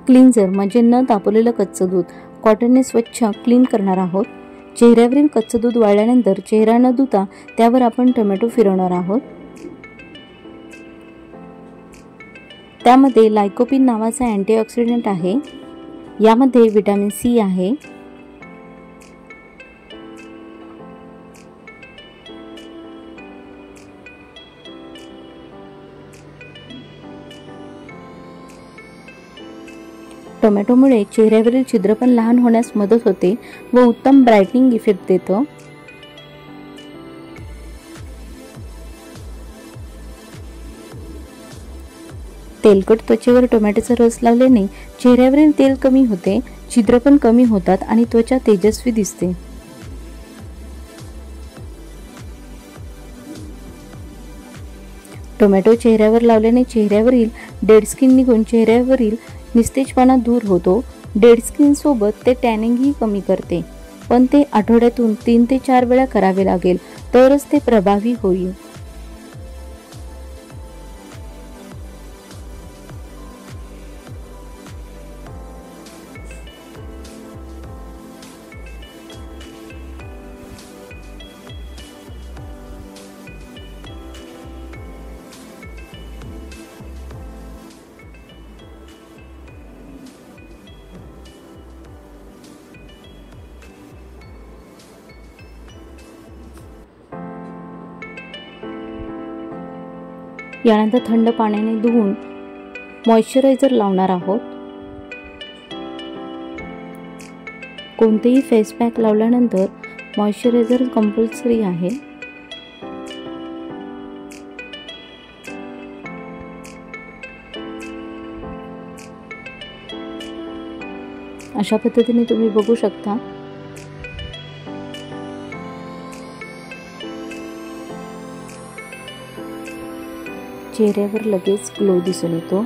क्लीन्झर म्हणजे न तापवलेलं कच्चं दूध कॉटनने स्वच्छ क्लीन करणार आहोत। चेहऱ्यावरील कच्चं दूध वाळल्यानंतर चेहरा न धुता त्यावर आपण टोमॅटो फिरवणार आहोत। त्यामध्ये लाइकोपीन नावाचा अँटीऑक्सिडंट आहे। यामध्ये विटॅमिन सी आहे। टोमॅटोमुळे चेहऱ्यावरील छिद्र पण लहान होण्यास मदत होते व उत्तम ब्राइटनिंग इफेक्ट देतो। तेलकट त्वचेवर टोमॅटोचा रस लावल्याने चेहऱ्यावरील तेल कमी होते, छिद्र पण कमी होतात आणि त्वचा तेजस्वी दिसते। टोमॅटो चेहऱ्यावर लावल्याने चेहऱ्यावरील डेड स्किन निघून चेहऱ्यावरील निस्तेजपणा दूर होतो। डेड स्किन सोबत ते टॅनिंगही कमी करते, पण ते आठवड्यातून 3 ते 4 वेळा करावे लागेल तरच ते प्रभावी होईल। यानंतर थंड पाण्याने धुवून मॉइश्चरायझर लावणार आहोत। कोणतेही फेस पॅक लावल्यानंतर मॉइश्चरायझर कंपल्सरी आहे। अशा पद्धतीने तुम्ही बघू शकता। चेहऱ्यावर लगेच ग्लो दिसून येतो।